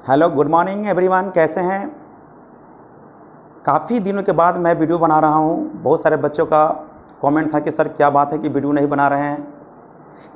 Hello, good morning everyone. कैसे हैं? काफ़ी दिनों के बाद मैं वीडियो बना रहा हूं। बहुत सारे बच्चों का कमेंट था कि सर क्या बात है कि वीडियो नहीं बना रहे हैं।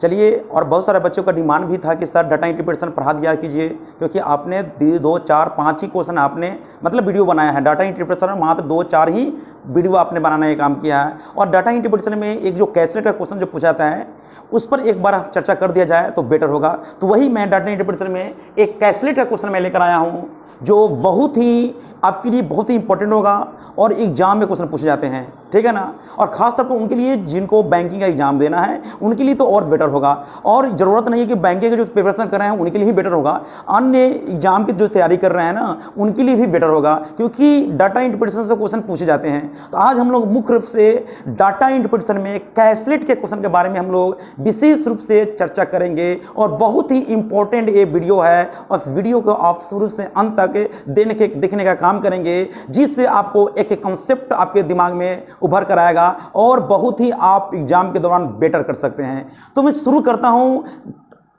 चलिए, और बहुत सारे बच्चों का डिमांड भी था कि सर डाटा इंटरप्रिटेशन पढ़ा दिया कीजिए, क्योंकि आपने 2, 4, 5 ही क्वेश्चन आपने मतलब वीडियो बनाया है। डाटा इंटरप्रिटेशन में मात्र 2, 4 ही वीडियो आपने बनाने का काम किया है। और डाटा इंटरप्रिटेशन में एक जो कैसलेट का क्वेश्चन जो पूछा जाता है उस पर एक बार चर्चा कर दिया जाए तो बेटर होगा। तो वही मैं डाटा इंटरप्रिटेशन में एक कैसलेट का क्वेश्चन मैं लेकर आया हूँ, जो बहुत ही आपके लिए बहुत ही इंपॉर्टेंट होगा और एग्जाम में क्वेश्चन पूछे जाते हैं, ठीक है ना। और खासतौर पर उनके लिए जिनको बैंकिंग का एग्जाम देना है उनके लिए तो और बेटर होगा। और ज़रूरत नहीं है कि बैंकिंग के जो प्रिपरेशन कर रहे हैं उनके लिए ही बेटर होगा, अन्य एग्जाम की जो तैयारी कर रहे हैं ना उनके लिए भी बेटर होगा, क्योंकि डाटा इंटरप्रिटेशन से क्वेश्चन पूछे जाते हैं। तो आज हम लोग मुख्य रूप से डाटा इंटरप्रिटेशन में कैसलेट के क्वेश्चन के बारे में हम लोग विशेष रूप से चर्चा करेंगे। और बहुत ही इंपॉर्टेंट ये वीडियो है और इस वीडियो को आप शुरू से अंत तक देखने का काम करेंगे, जिससे आपको एक कंसेप्ट आपके दिमाग में उभर कर आएगा और बहुत ही आप एग्जाम के दौरान बेटर कर सकते हैं। तो मैं शुरू करता हूं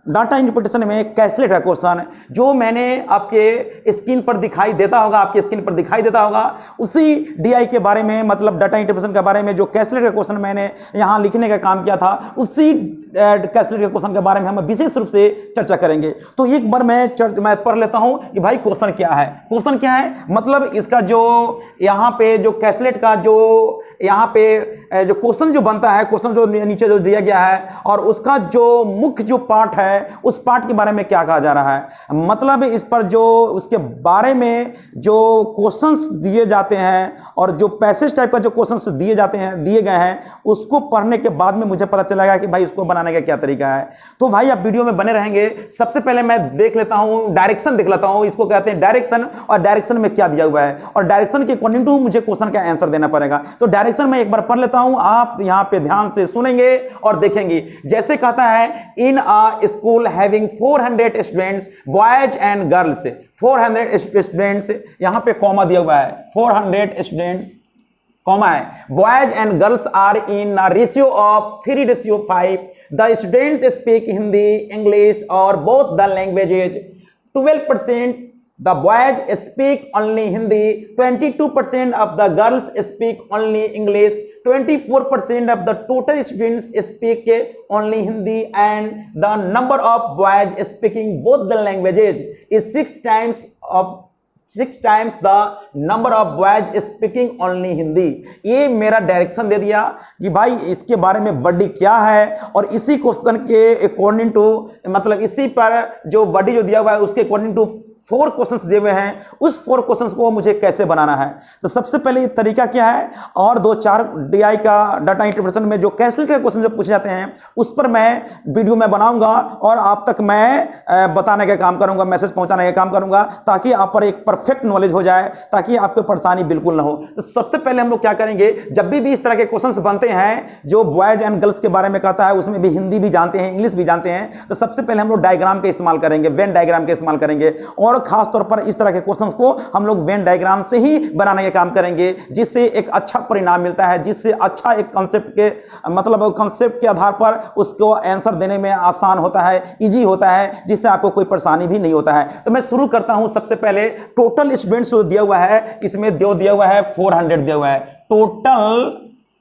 डाटा इंटरप्रिटेशन में कैसलेट का क्वेश्चन, जो मैंने आपके स्क्रीन पर दिखाई देता होगा, उसी डीआई के बारे में, मतलब डाटा इंटरप्रिटेशन के बारे में जो कैसलेट का क्वेश्चन मैंने यहां लिखने का काम किया था, उसी कैसलेट के क्वेश्चन के बारे में हम विशेष रूप से चर्चा करेंगे। तो एक बार मैं पढ़ लेता हूं कि भाई क्वेश्चन क्या है। मतलब इसका जो यहाँ पे जो कैसलेट का जो यहाँ पे जो क्वेश्चन जो बनता है, क्वेश्चन जो नीचे जो दिया गया है और उसका जो मुख्य जो पार्ट है उस पार्ट के बारे में क्या कहा जा रहा है। मतलब इस पर जो उसके बारे में जो क्वेश्चंस दिए जाते हैं और जो पैसेज टाइप का जो क्वेश्चंस दिए गए हैं उसको पढ़ने के बाद में मुझे पता चलेगा कि भाई इसको बनाने का क्या तरीका है। तो भाई आप वीडियो में बने रहेंगे। सबसे पहले मैं देख लेता हूं, डायरेक्शन देख लेता हूं। इसको कहते हैं डायरेक्शन, और डायरेक्शन में क्या दिया हुआ है और डायरेक्शन के अकॉर्डिंग टू मुझे क्वेश्चन का आंसर देना पड़ेगा। तो डायरेक्शन में एक बार पढ़ लेता हूं, आप यहां पे ध्यान से सुनेंगे और देखेंगे। जैसे कहता है, in a school having 400 students boys and girls, 400 students, यहां पे कॉमा दिया हुआ है, 400 स्टूडेंट्स कॉमा है, boys and girls are in a ratio of 3:5। The students speak Hindi, English और both the languages. 12% the boys speak only Hindi, 22% of the girls speak only English, 24% of the total students speak only Hindi, and the number of boys speaking both the languages is 6 times the number of boys speaking only Hindi। ये मेरा direction दे दिया कि भाई इसके बारे में body क्या है और इसी क्वेश्चन के अकॉर्डिंग टू, मतलब इसी पर जो बॉडी जो दिया हुआ है उसके अकॉर्डिंग टू 4 क्वेश्चंस दिए हुए हैं। उस 4 क्वेश्चंस को मुझे कैसे बनाना है। तो सबसे पहले तरीका क्या है, और 2-4 डीआई का डाटा इंटरप्रिटेशन में जो कैसलेट के क्वेश्चन जो पूछे जाते हैं उस पर मैं वीडियो में बनाऊंगा और आप तक मैं बताने का काम करूंगा, मैसेज पहुंचाने का काम करूंगा, ताकि आप पर एक परफेक्ट नॉलेज हो जाए, ताकि आपको परेशानी बिल्कुल ना हो। तो सबसे पहले हम लोग क्या करेंगे, जब भी इस तरह के क्वेश्चन बनते हैं जो बॉयज एंड गर्ल्स के बारे में कहता है, उसमें भी हिंदी भी जानते हैं, इंग्लिश भी जानते हैं, तो सबसे पहले हम लोग डायग्राम का इस्तेमाल करेंगे, वेन डायग्राम का इस्तेमाल करेंगे। और खास तौर पर इस तरह के क्वेश्चंस को हम लोग वेन डायग्राम से ही बनाने का काम करेंगे, जिससे एक अच्छा परिणाम मिलता है, जिससे अच्छा एक कांसेप्ट के मतलब कांसेप्ट के आधार पर उसको आंसर देने में आसान होता है, इजी होता है, जिससे आपको कोई परेशानी भी नहीं होता है। तो मैं शुरू करता हूं। सबसे पहले टोटल स्टूडेंट्स जो दिया हुआ है, इसमें दिया हुआ है 400 दिया हुआ है।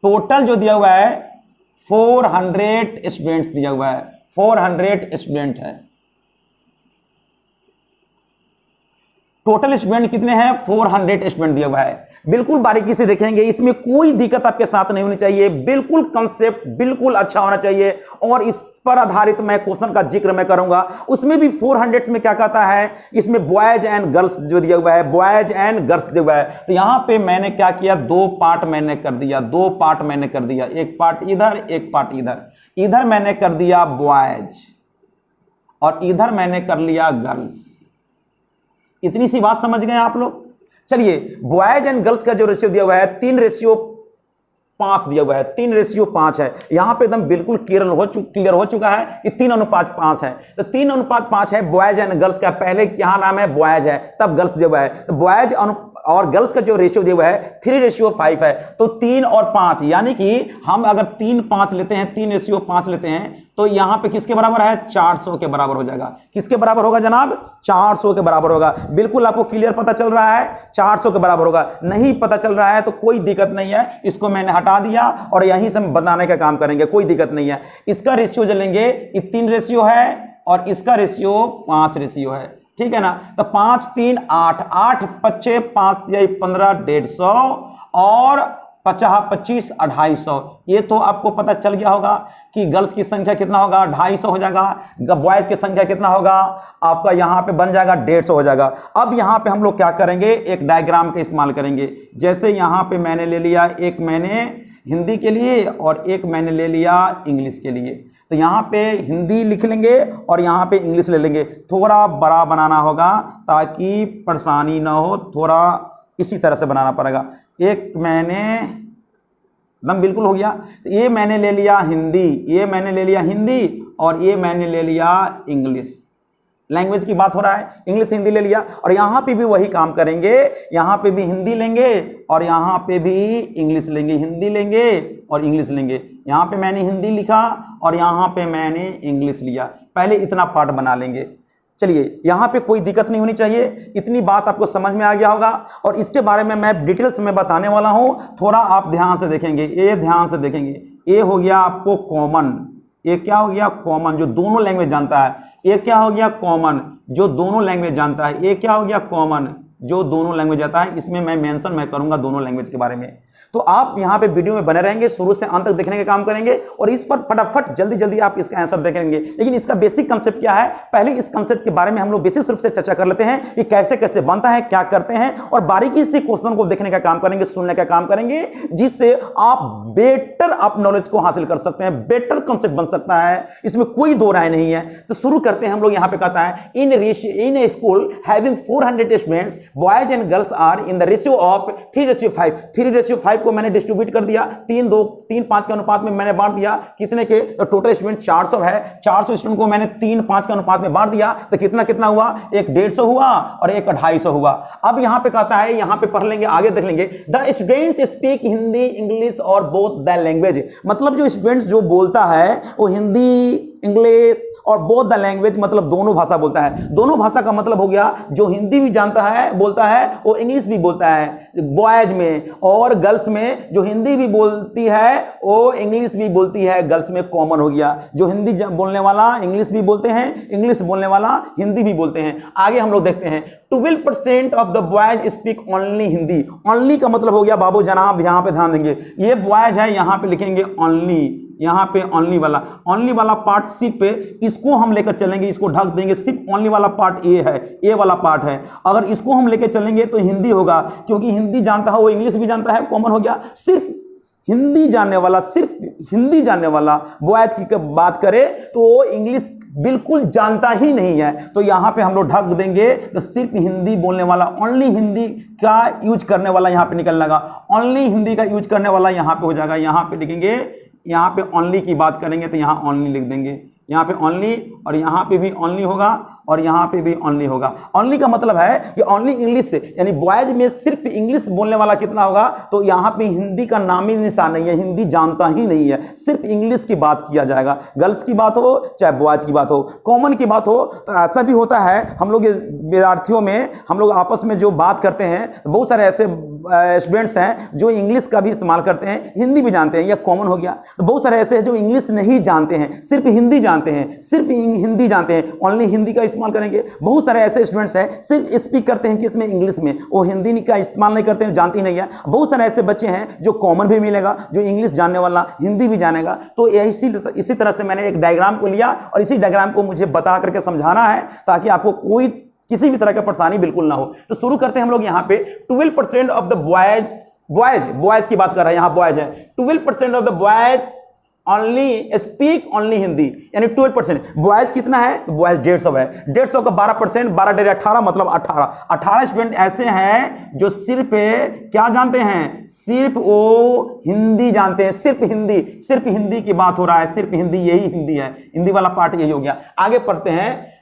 टोटल जो दिया हुआ है 400 स्टूडेंट्स दिया हुआ है, 400 स्टूडेंट है। टोटल स्टूडेंट कितने हैं, 400 स्टूडेंट दिया हुआ है। बिल्कुल बारीकी से देखेंगे, इसमें कोई दिक्कत आपके साथ नहीं होनी चाहिए, बिल्कुल कंसेप्ट बिल्कुल अच्छा होना चाहिए। और इस पर आधारित मैं क्वेश्चन का जिक्र मैं करूंगा। उसमें भी 400 में क्या कहता है, इसमें बॉयज एंड गर्ल्स जो दिया हुआ है, बॉयज एंड गर्ल्स दिया हुआ है। तो यहां पे मैंने क्या किया, 2 पार्ट मैंने कर दिया, एक पार्ट इधर, एक पार्ट इधर। इधर मैंने कर दिया बॉयज और इधर मैंने कर लिया गर्ल्स। इतनी सी बात समझ गए आप लोग। चलिए, बॉयज एंड गर्ल्स का जो रेशियो दिया हुआ है 3:5 दिया हुआ है, 3:5 है। यहां पे एकदम बिल्कुल क्लियर हो चुका है कि 3:5 है। तो 3:5 है बॉयज एंड गर्ल्स का। पहले यहां नाम है बॉयज है, तब गर्ल्स दिया हुआ है। तो बॉयज और गर्ल्स का जो रेशियो दिया हुआ है 3:5 है। तो 3 और 5, यानी कि हम अगर 3:5 लेते हैं, 3:5 लेते हैं, तो यहां पे किसके बराबर है? 400 के बराबर हो जाएगा। किसके बराबर होगा जनाब? 400 के बराबर होगा। बिल्कुल आपको क्लियर पता चल रहा है? 400 के बराबर होगा। नहीं पता चल रहा है तो कोई दिक्कत नहीं है, इसको मैंने हटा दिया और यहीं से हम बनाने का काम करेंगे, कोई दिक्कत नहीं है। इसका रेशियो जो लेंगे, ये 3 रेशियो है और इसका रेशियो 5 रेशियो है, ठीक है ना। तो 5 3 8, 8 5 5 15, 150 और 50 25 250। ये तो आपको पता चल गया होगा कि गर्ल्स की संख्या कितना होगा? 250 हो जाएगा। बॉयज की संख्या कितना होगा? आपका यहां पे बन जाएगा 150 हो जाएगा। अब यहां पे हम लोग क्या करेंगे? एक डायग्राम का इस्तेमाल करेंगे। जैसे यहां पे मैंने ले लिया, एक मैंने हिंदी के लिए और एक मैंने ले लिया इंग्लिश के लिए। तो यहाँ पे हिंदी लिख लेंगे और यहाँ पे इंग्लिश ले लेंगे। थोड़ा बड़ा बनाना होगा ताकि परेशानी ना हो, थोड़ा इसी तरह से बनाना पड़ेगा। एक मैंने एकदम बिल्कुल हो गया। तो ये मैंने ले लिया हिंदी, ये मैंने ले लिया हिंदी और ये मैंने ले लिया इंग्लिश। लैंग्वेज की बात हो रहा है, इंग्लिश हिंदी ले लिया और यहाँ पे भी वही काम करेंगे। यहाँ पे भी हिंदी लेंगे और यहाँ पे भी इंग्लिश लेंगे, हिंदी लेंगे और इंग्लिश लेंगे। यहाँ पे मैंने हिंदी लिखा और यहाँ पे मैंने इंग्लिश लिया। पहले इतना पार्ट बना लेंगे। चलिए, यहाँ पे कोई दिक्कत नहीं होनी चाहिए, इतनी बात आपको समझ में आ गया होगा और इसके बारे में मैं डिटेल्स में बताने वाला हूँ। थोड़ा आप ध्यान से देखेंगे, ये ध्यान से देखेंगे। ये हो गया आपको कॉमन, ये क्या हो गया? कॉमन, जो दोनों लैंग्वेज जानता है। ये क्या हो गया? कॉमन, जो दोनों लैंग्वेज जानता है। ये क्या हो गया? कॉमन, जो दोनों लैंग्वेज आता है। इसमें मैं मेंशन मैं करूंगा दोनों लैंग्वेज के बारे में। तो आप यहां पे वीडियो में बने रहेंगे, शुरू से अंत तक देखने का काम करेंगे और इस पर फटाफट जल्दी जल्दी आप इसका आंसर देखेंगे। लेकिन इसका बेसिक कंसेप्ट क्या है, पहले इस कंसेप्ट के बारे में हम लोग विशेष रूप से चर्चा कर लेते हैं कि कैसे कैसे बनता है, क्या करते हैं और बारीकी से क्वेश्चन को देखने का काम करेंगे, सुनने का काम करेंगे, जिससे आप बेटर आप नॉलेज को हासिल कर सकते हैं, बेटर कंसेप्ट बन सकता है, इसमें कोई दो राय नहीं है। तो शुरू करते हैं हम लोग। यहाँ पे कहता है in a school having 400 students, boys and girls are in the ratio of 3:5। 3:5 को मैंने डिस्ट्रीब्यूट कर दिया, 3:5 के अनुपात में मैंने बांट दिया। कितने के? तो टोटल स्टूडेंट 400 है, 400 स्टूडेंट को मैंने 3:5 के अनुपात में बांट दिया। तो कितना कितना हुआ? एक 150 हुआ और एक 250 हुआ। अब यहां पे कहता है, यहां पे पढ़ लेंगे, आगे देख लेंगे। The students speak Hindi English और बोथ द लैंग्वेज। मतलब जो स्टूडेंट्स जो बोलता है वो हिंदी इंग्लिश और बोथ द लैंग्वेज, मतलब दोनों भाषा बोलता है। दोनों भाषा का मतलब हो गया जो हिंदी भी जानता है, बोलता है, वो इंग्लिश भी बोलता है बॉयज में, और गर्ल्स में जो हिंदी भी बोलती है वो इंग्लिश भी बोलती है। गर्ल्स में कॉमन हो गया, जो हिंदी बोलने वाला इंग्लिश भी बोलते हैं, इंग्लिश बोलने वाला हिंदी भी बोलते हैं। आगे हम लोग देखते हैं 12% of the boys speak only Hindi. Only का मतलब हो गया बाबू जनाब, यहां पे ध्यान देंगे, ये बॉयज है, यहां पे लिखेंगे ओनली, यहां पे ओनली वाला पार्ट सिर्फ इसको हम लेकर चलेंगे, इसको ढक देंगे, सिर्फ ओनली वाला पार्ट ये है, ये वाला पार्ट है। अगर इसको हम लेकर चलेंगे तो हिंदी होगा, क्योंकि हिंदी जानता है वो इंग्लिश भी जानता है, कॉमन हो गया। सिर्फ हिंदी जानने वाला, सिर्फ हिंदी जानने वाला बॉयज की बात करें तो वो इंग्लिश बिल्कुल जानता ही नहीं है। तो यहां पे हम लोग ढक देंगे, तो सिर्फ हिंदी बोलने वाला, ओनली हिंदी का यूज करने वाला यहां पे निकलने लगा। ओनली हिंदी का यूज करने वाला यहां पे हो जाएगा। यहां पे लिखेंगे, यहां पे ओनली की बात करेंगे तो यहां ओनली लिख देंगे, यहां पे ओनली, और यहां पे भी ओनली होगा और यहां पे भी ओनली होगा। ओनली का मतलब है कि ओनली इंग्लिश, यानी बॉयज में सिर्फ इंग्लिश बोलने वाला कितना होगा? तो यहां पे हिंदी का नाम ही निशान नहीं है, हिंदी जानता ही नहीं है, सिर्फ इंग्लिश की बात किया जाएगा। गर्ल्स की बात हो चाहे बॉयज की बात हो, कॉमन की बात हो, तो ऐसा भी होता है। हम लोग विद्यार्थियों में हम लोग आपस में जो बात करते हैं, बहुत सारे ऐसे स्टूडेंट्स हैं जो इंग्लिश का भी इस्तेमाल करते हैं, हिंदी भी जानते हैं, यह कॉमन हो गया। तो बहुत सारे ऐसे हैं जो इंग्लिश नहीं जानते हैं, सिर्फ हिंदी जानते हैं, सिर्फ हिंदी जानते हैं, ओनली हिंदी का इस्तेमाल करेंगे। बहुत सारे ऐसे स्टूडेंट्स हैं सिर्फ स्पीक करते हैं किसमें? इंग्लिश में, वो हिंदी का इस्तेमाल नहीं करते हैं, जानती नहीं है। बहुत सारे ऐसे बच्चे हैं जो कॉमन भी मिलेगा, जो इंग्लिश जानने वाला हिंदी भी जानेगा। तो इसी तरह से मैंने एक डायग्राम को लिया और इसी डायग्राम को मुझे बता करके समझाना है ताकि आपको कोई किसी भी तरह का परेशानी बिल्कुल ना हो। तो शुरू करते हैं हम लोग। यहाँ पे 12% ऑफ द बॉयज की बात कर रहे हैं, यहाँ बॉयज है। 12% of the boys only speak only Hindi, यानी 12%। बॉयज कितना है? बॉयज 150 है। 150 का 12%, 12 डेढ़ 18 मतलब 18 स्टूडेंट ऐसे हैं जो सिर्फ क्या जानते हैं? सिर्फ वो हिंदी जानते हैं, सिर्फ हिंदी की बात हो रहा है, सिर्फ हिंदी, यही हिंदी है, हिंदी वाला पार्ट यही हो गया। आगे पढ़ते हैं।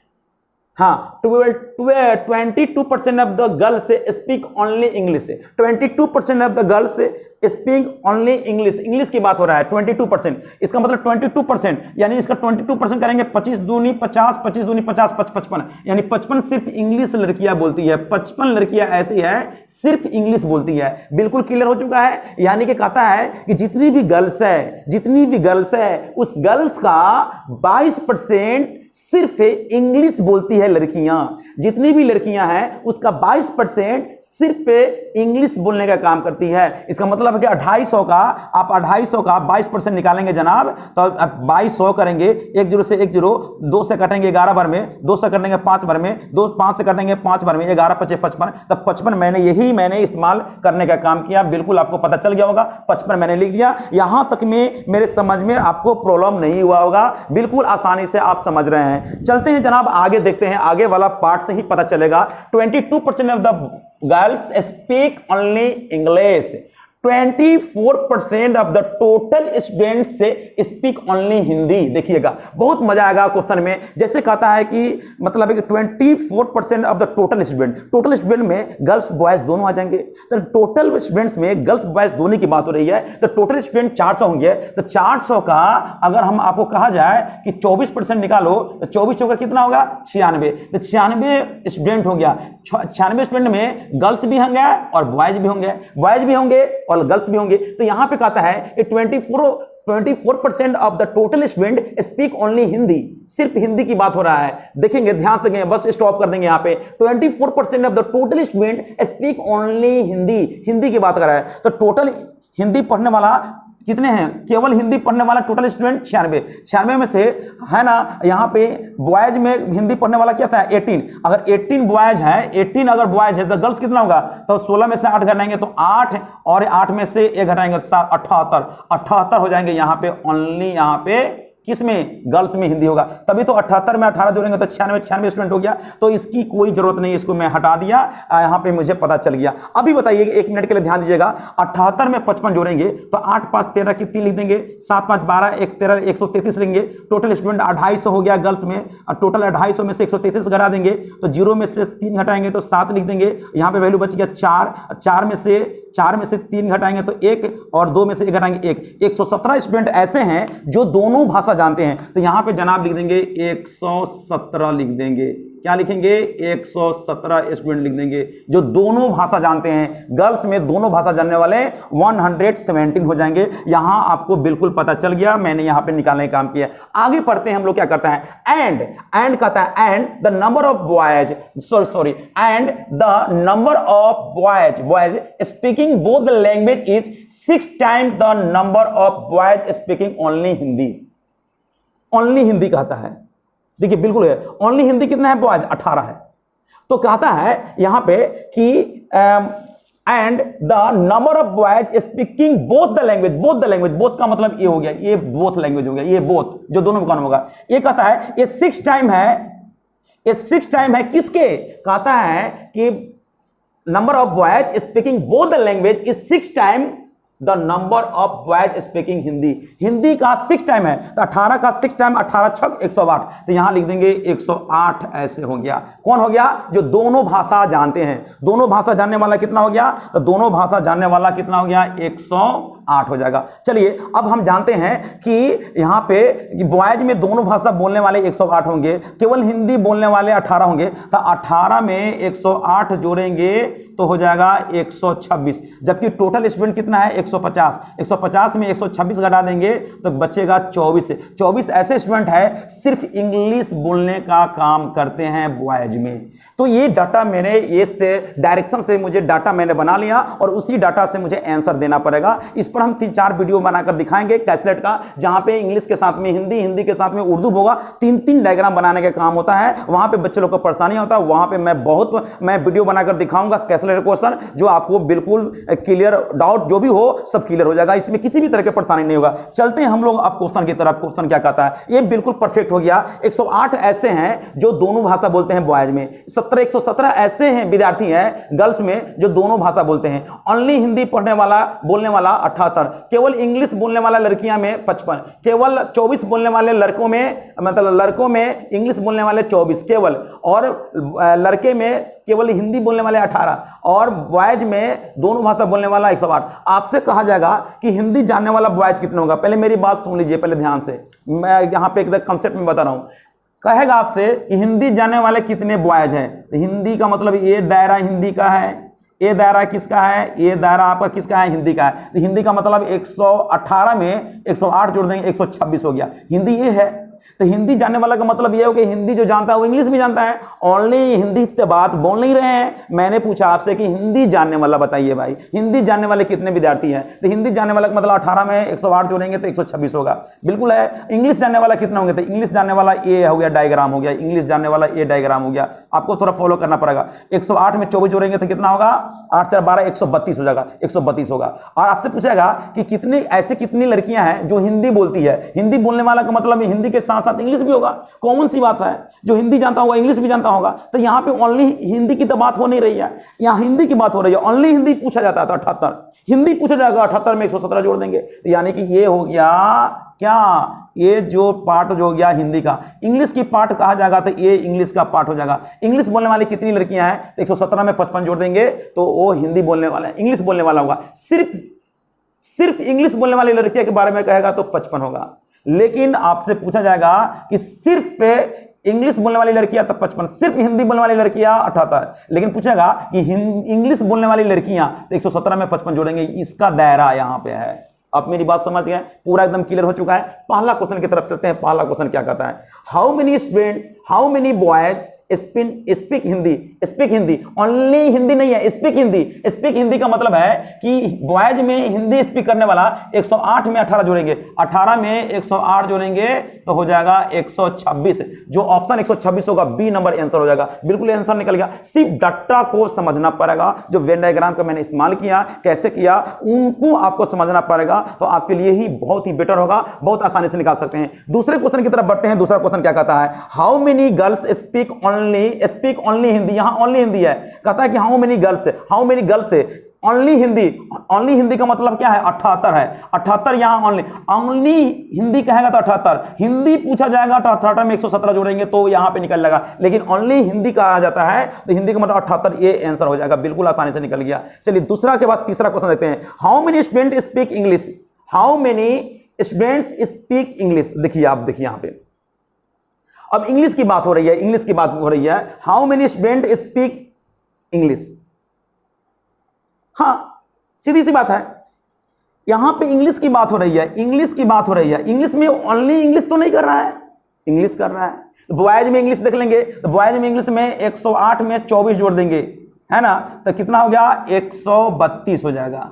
हाँ 22% of the girls speak only English. 22% of the girls speak only English. English की बात हो रहा है 22%। इसका मतलब 22%, यानी इसका 22% करेंगे 25 दूनी 50, 25 दूनी 50, 55, यानी 55 सिर्फ इंग्लिश लड़कियां बोलती है। 55 लड़कियां ऐसी है सिर्फ इंग्लिश बोलती है। बिल्कुल क्लियर हो चुका है। यानी कि कहता है कि जितनी भी गर्ल्स है उस गर्ल्स का 22% सिर्फ इंग्लिश बोलती है लड़कियां। जितनी भी लड़कियां हैं उसका 22% सिर्फ इंग्लिश बोलने का काम करती है। इसका मतलब है कि 250 का आप 250 का 22% निकालेंगे जनाब, तो आप 2200 करेंगे, 1 0 से 1 0, 2 से कटेंगे 11 बार में, 2 से कटेंगे 5 बार में, 5 से कटेंगे 5 बार में, 11 25 55, तब 55 मैंने इस्तेमाल करने का काम किया। बिल्कुल आपको पता चल गया होगा, 55 मैंने लिख दिया। यहां तक में मेरे समझ में आपको प्रॉब्लम नहीं हुआ होगा, बिल्कुल आसानी से आप समझ रहे हैं। चलते हैं जनाब आगे, देखते हैं आगे वाला पार्ट से ही पता चलेगा। 22% of the girls speak only English. 24% of the total students से स्पीक ओनली हिंदी। देखिएगा बहुत मजा आएगा क्वेश्चन में। जैसे कहता है कि मतलब है कि 24% ऑफ द टोटल स्टूडेंट में गर्ल्स बॉयज दोनों आ जाएंगे। तो टोटल स्टूडेंट्स में गर्ल्स बॉयज दोनों की बात हो रही है, तो टोटल स्टूडेंट 400 होंगे। तो 400 का अगर हम आपको कहा जाए कि 24% निकालो, तो 24 का कितना होगा 96। तो 96 स्टूडेंट हो गया। 96 स्टूडेंट में गर्ल्स भी होंगे और बॉयज भी होंगे और गर्ल्स भी होंगे। तो यहां पे कहता है 24% of the total student speak only Hindi. सिर्फ हिंदी की बात हो रहा है। देखेंगे ध्यान से, बस स्टॉप कर देंगे यहां पे। 24% of the total student speak only Hindi की बात कर रहा है। तो टोटल हिंदी पढ़ने वाला कितने हैं? केवल हिंदी पढ़ने वाला टोटल स्टूडेंट 96 में से है ना। यहाँ पे बॉयज में हिंदी पढ़ने वाला क्या था 18। अगर 18 बॉयज है, 18 अगर बॉयज है तो गर्ल्स कितना होगा? तो 16 में से 8 घटाएंगे तो 8, और 8 में से 1 घटाएंगे तो 78 हो जाएंगे। यहाँ पे ओनली यहाँ पे किसमें? गर्ल्स में हिंदी होगा। तभी तो 78 में 18 जोड़ेंगे तो 96 स्टूडेंट हो गया। तो इसकी कोई जरूरत नहीं, इसको मैं हटा दिया। यहां पे मुझे पता चल गया। अभी बताइए 1 मिनट के लिए ध्यान दीजिएगा। 78 में 55 जोड़ेंगे तो 8 5 13 कितनी लिख देंगे? 7 5 12 1 13 133 लेंगे। टोटल स्टूडेंट 250 हो गया गर्ल्स में। टोटल 250 में से 133 घटा देंगे तो 0 में से 3 घटाएंगे तो 7 लिख देंगे। यहां पे वैल्यू बच गया 4 में से 3 घटाएंगे तो 1, और 2 में से 1 घटाएंगे 1। 117 स्टूडेंट ऐसे हैं जो दोनों भाषा जानते हैं। तो यहां पे जनाब लिख देंगे 117 लिख देंगे। क्या लिखेंगे? 117 स्टूडेंट लिख देंगे जो दोनों भाषा जानते हैं। गर्ल्स में दोनों भाषा जानने वाले 117 हो जाएंगे। यहां आपको बिल्कुल पता चल गया, मैंने यहां पे निकालने का काम किया। आगे पढ़ते हैं हम लोग क्या करते हैं। एंड कहता है and the number of boys and the number of boys speaking both the language is 6 times the number of boys speaking only Hindi. Only Hindi कहता है, देखिए बिल्कुल है। ओनली हिंदी कितना है? बॉयज 18 है। तो कहता है यहां पे कि and the number of boys speaking both the language. Both का मतलब ये हो गया, ये बोथ लैंग्वेज हो गया, ये बोथ जो दोनों में कौन होगा। ये कहता है ये 6 टाइम है। ये 6 टाइम है किसके? कहता है कि number of boys speaking both the language is 6 time the number of boys speaking Hindi का 6 टाइम है। तो 18 का 6 टाइम 18 6 108। तो यहां लिख देंगे 108 ऐसे हो गया। कौन हो गया? जो दोनों भाषा जानते हैं। दोनों भाषा जानने वाला कितना हो गया? तो दोनों भाषा जानने वाला कितना हो गया? 108 हो जाएगा। चलिए अब हम जानते हैं कि यहां पे बॉयज में दोनों भाषा बोलने वाले 108 होंगे, केवल हिंदी बोलने वाले 18 होंगे। तो 18 में 108 जोड़ेंगे तो हो जाएगा 126। जबकि टोटल स्टूडेंट कितना है? 150। 150 में 126 घटा देंगे तो बचेगा 24। 24 ऐसे स्टूडेंट है सिर्फ इंग्लिश बोलने का काम करते हैं बॉयज में। तो ये डाटा मैंने डायरेक्शन से मुझे डाटा मैंने बना लिया, और उसी डाटा से मुझे आंसर देना पड़ेगा। इस पर हम 3-4 वीडियो बनाकर दिखाएंगे कैसलेट का, जहां पे इंग्लिश के साथ में हिंदी, हिंदी के साथ में उर्दू होगा। 3-3 डायग्राम बनाने का काम होता है। वहां पे बच्चे लोग को परेशानी होता है। वहां पे मैं वीडियो बनाकर दिखाऊंगा कैसलेट क्वेश्चन, जो आपको बिल्कुल क्लियर डाउट जो भी हो सब क्लियर हो जाएगा, इसमें किसी भी तरह की परेशानी नहीं होगा। चलते हैं हम लोग अब क्वेश्चन की तरफ। क्वेश्चन क्या कहता है, ये बिल्कुल परफेक्ट हो गया। 108 ऐसे हैं जो दोनों भाषा बोलते हैं बॉयज में, 117 ऐसे हैं विद्यार्थी हैं गर्ल्स में जो दोनों भाषा बोलते हैं। ओनली हिंदी पढ़ने वाला बोलने वाला 78, केवल इंग्लिश बोलने वाला लड़कियां में 55, केवल 24 बोलने वाले लड़कों में, मतलब लड़कों में इंग्लिश बोलने वाले 24 केवल, और लड़के में केवल हिंदी बोलने वाले 18, और बॉयज में दोनों भाषा बोलने वाला 108। आपसे कहा जाएगा कि हिंदी जानने वाला बॉयज कितने होगा। पहले मेरी बात सुन लीजिए पहले ध्यान से, मैं यहां पे एक कंसेप्ट में बता रहा हूं। कहेगा आपसे कि हिंदी जानने वाले कितने बॉयज हैं, तो हिंदी का मतलब ये दायरा हिंदी का है, ये दायरा किसका है, ये दायरा आपका किसका है, हिंदी का है। तो हिंदी का मतलब 118 में 108 जोड़ देंगे 126 हो गया। हिंदी ये है, तो हिंदी जानने वाला का मतलब ये हो कि हिंदी जो जानता है वो इंग्लिश भी जानता है। ओनली हिंदी से बात बोल नहीं रहे हैं। मैंने पूछा आपसे कि हिंदी जानने वाला बताइए भाई, हिंदी जानने वाले कितने विद्यार्थी हैं, तो हिंदी जानने वाला का मतलब 18 में 108 जोड़ेंगे तो 126 होगा, बिल्कुल है। इंग्लिश जानने वाला कितना होंगे, तो इंग्लिश जानने वाला ये हो गया, डायग्राम हो गया, इंग्लिश जानने वाला ये डायग्राम हो गया। आपको थोड़ा फॉलो करना पड़ेगा। 108 में 24 जोड़ेंगे तो कितना होगा, 8 4 12 132 हो जाएगा, 132 होगा। और आपसे पूछेगा कि कितनी ऐसे कितनी लड़कियां हैं जो हिंदी बोलती है। हिंदी बोलने वाला का मतलब हिंदी के साथ साथ इंग्लिश भी होगा, कॉमन सी बात है। जो हिंदी जानता होगा इंग्लिश भी जानता होगा। तो यहां पे ओनली हिंदी की तो बात हो नहीं रही है, यहां हिंदी की बात हो रही है। ओनली हिंदी पूछा जाता है तो 78, हिंदी पूछा जाएगा 78 में 117 जोड़ देंगे, यानी कि ये हो गया क्या, ये जो पार्ट जो हो गया हिंदी का। इंग्लिश की पार्ट कहा जाएगा तो ये इंग्लिश का पार्ट हो जाएगा। इंग्लिश बोलने वाली कितनी लड़कियां हैं, तो 117 में 55 जोड़ देंगे तो वो हिंदी बोलने वाला, इंग्लिश बोलने वाला होगा। सिर्फ इंग्लिश बोलने वाली लड़कियों के बारे में कहेगा तो 55 होगा। लेकिन आपसे पूछा जाएगा कि सिर्फ इंग्लिश बोलने वाली लड़कियां तब 55, सिर्फ हिंदी बोलने वाली लड़कियां 78। लेकिन पूछेगा कि इंग्लिश बोलने वाली लड़कियां तो 117 में 55 जोड़ेंगे, इसका दायरा यहां पे है। आप मेरी बात समझ गए, पूरा एकदम क्लियर हो चुका है। पहला क्वेश्चन की तरफ चलते हैं। पहला क्वेश्चन क्या कहता है, how many students, how many boys speak Hindi, speak Hindi, only Hindi नहीं है, स्पीक हिंदी। स्पीक हिंदी का मतलब है कि बॉयज में हिंदी स्पीक करने वाला 108 में 18 जोड़ेंगे, 18 में 108 जोड़ेंगे तो हो जाएगा 126। जो ऑप्शन 126 होगा बी नंबर आंसर हो जाएगा, बिल्कुल आंसर निकल गया। सिर्फ डाटा को समझना पड़ेगा, जो वेन डायग्राम का मैंने इस्तेमाल किया, कैसे किया, उनको आपको समझना पड़ेगा, तो आपके लिए ही बहुत ही बेटर होगा, बहुत आसानी से निकाल सकते हैं। दूसरे क्वेश्चन की तरफ बढ़ते हैं। दूसरा क्वेश्चन क्या कहता है, how many girls speak only Hindi. यहां ओनली हिंदी है, कहता है कि how many girls, how many girls only Hindi. Only Hindi का मतलब क्या है, 78 है, 78 यहां ओनली हिंदी कहेगा तो 78, हिंदी पूछा जाएगा तो 78 में 117 जोड़ेंगे तो यहां पे निकल जाएगा। लेकिन ओनली हिंदी कहा जाता है तो हिंदी का मतलब 78, ये आंसर हो जाएगा, बिल्कुल आसानी से निकल गया। चलिए दूसरा के बाद तीसरा क्वेश्चन देखते हैं, how many student speak English, how many students speak English. देखिए आप देखिए यहां पे अब इंग्लिश की बात हो रही है, इंग्लिश की बात हो रही है, how many student speak English. हां सीधी सी बात है, यहां पे इंग्लिश की बात हो रही है, इंग्लिश की बात हो रही है। इंग्लिश में ओनली इंग्लिश तो नहीं कर रहा है, इंग्लिश कर रहा है। बॉयज में इंग्लिश देख लेंगे, तो बॉयज में इंग्लिश में 108 में 24 जोड़ देंगे, है ना, तो कितना हो गया 132 हो जाएगा।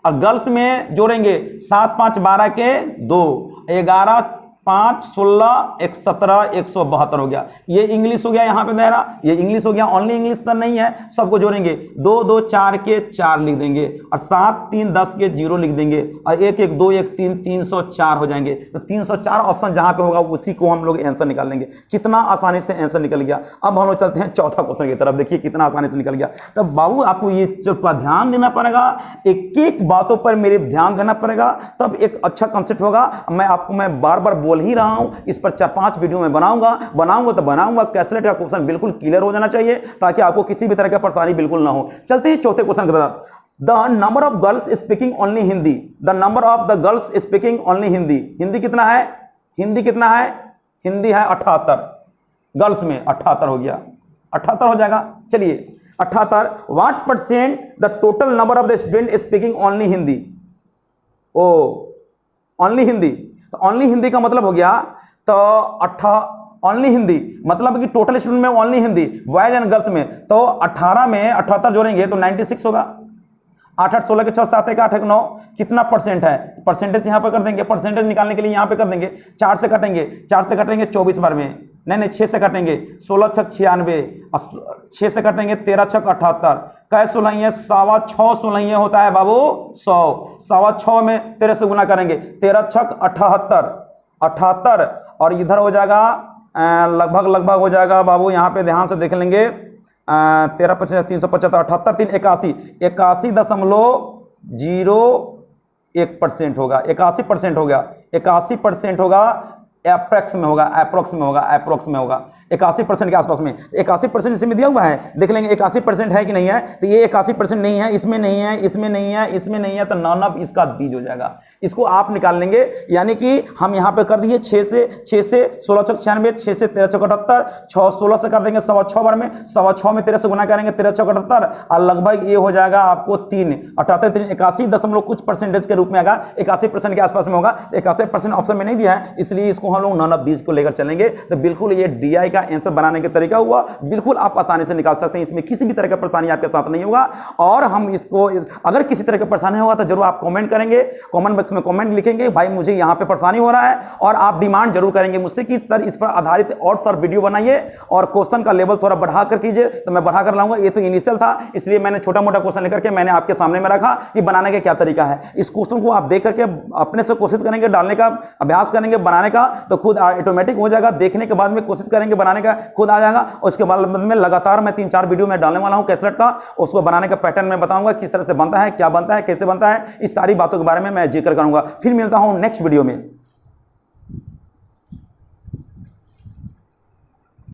और गर्ल्स में जोड़ेंगे 7 5 12 के 2, 11 5 16 117 172 हो गया। ये इंग्लिश हो गया यहाँ पे दायरा, ये इंग्लिश हो गया। ओनली इंग्लिश तो नहीं है, सबको जोड़ेंगे 2 2 4 के 4 लिख देंगे, और 7 3 10 के 0 लिख देंगे, और 1 1 2 1 3 304 हो जाएंगे। तो 304 ऑप्शन जहां पे होगा उसी को हम लोग आंसर निकाल लेंगे। कितना आसानी से आंसर निकल गया। अब हम लोग चलते हैं चौथा क्वेश्चन की तरफ। देखिए कितना आसानी से निकल गया। तब बाबू आपको ये पर ध्यान देना पड़ेगा, एक एक बातों पर मेरे ध्यान देना पड़ेगा, तब एक अच्छा कंसेप्ट होगा। मैं बार बार बोल ही रहा हूं, इस पर 4-5 वीडियो में बनाऊंगा। कैसलेट का क्वेश्चन बिल्कुल क्लियर हो जाना चाहिए, ताकि आपको किसी भी तरह की परेशानी बिल्कुल ना हो। चलते हैं चौथे क्वेश्चन की तरफ। The number of girls speaking only Hindi, the number of the girls speaking only Hindi. Hindi कितना है, हिंदी कितना है, हिंदी है 78, गर्ल्स में 78 हो गया, 78 हो जाएगा। चलिए 78, what percent the total number of the student speaking only Hindi. ओ ओनली हिंदी, तो ओनली हिंदी का मतलब हो गया तो ओनली हिंदी मतलब कि टोटल स्टूडेंट में only Hindi boys and girls में, तो 18 में 78 जोड़ेंगे तो 96 होगा। 8 8 16 के 6 7 1 8 1 9, कितना परसेंट है, परसेंटेज यहां पर कर देंगे। परसेंटेज निकालने के लिए यहां पे कर देंगे, 4 से कटेंगे 24 बार में नहीं 6 से काटेंगे, 16 छक 96, 6 से काटेंगे 13 छक 78, कै सोलह सवा 6 सोलह होता है बाबू 100, सवा 6 में 13 से गुना करेंगे, 13 छक 78, 78 और इधर हो जाएगा लगभग हो जाएगा बाबू, यहाँ पे ध्यान से देख लेंगे 13 25 375 78 3 81, 81.01% होगा, 81% हो गया, 81% होगा, अप्रोक्स में होगा, 81% के आसपास में, 81% इसमें दिया हुआ है, देख लेंगे 81% है कि नहीं है, तो ये 81% नहीं है, इसमें नहीं है, इसमें नहीं है, इसमें नहीं है, तो नॉन ऑफ इसका बीज हो जाएगा। इसको आप निकाल लेंगे, यानी कि हम यहाँ पे कर दिए 6 से 16 छक 96, 6 से 13 छक 78, 6 16 से कर देंगे सवा 6 बार में, सवा 6 में 13 से गुना करेंगे, 13 छक 78 और लगभग ये हो जाएगा आपको 3 78 3 81 दशमलव कुछ परसेंटेज के रूप में आएगा, 81% के आसपास में होगा, 81% ऑप्शन में नहीं दिया है, इसलिए इसको हम लोग नॉन ऑफ दीज को लेकर चलेंगे। तो बिल्कुल ये डीआई का आंसर बनाने का तरीका हुआ, बिल्कुल आप आसानी से निकाल सकते हैं, इसमें किसी भी तरह का परेशानी आपके साथ नहीं होगा। और हम इसको अगर किसी तरह का परेशानी होगा तो जरूर आप कमेंट करेंगे, कमेंट बॉक्स में कमेंट लिखेंगे भाई मुझे यहाँ पे परेशानी हो रहा है, और आप डिमांड जरूर करेंगे मुझसे कि सर इस पर आधारित और सर वीडियो बनाइए और क्वेश्चन का लेवल थोड़ा बढ़ा कर कीजिए, तो मैं बढ़ा कर लाऊंगा। ये तो इनिशियल था, इसलिए मैंने छोटा मोटा क्वेश्चन लेकर के मैंने आपके सामने में रखा कि बनाने का क्या तरीका है। इस क्वेश्चन को आप देख करके अपने से कोशिश करेंगे डालने का, अभ्यास करेंगे बनाने का, तो खुद ऑटोमेटिक हो जाएगा। देखने के बाद में कोशिश करेंगे बनाने का, खुद आ जाएगा। उसके बाद में लगातार मैं 3-4 वीडियो में डालने वाला हूं कैसेट का, उसको बनाने का पैटर्न मैं बताऊंगा किस तरह से बनता है, क्या बनता है, कैसे बनता है, इस सारी बातों के बारे में मैं जिक्र करूंगा। फिर मिलता हूं नेक्स्ट वीडियो में।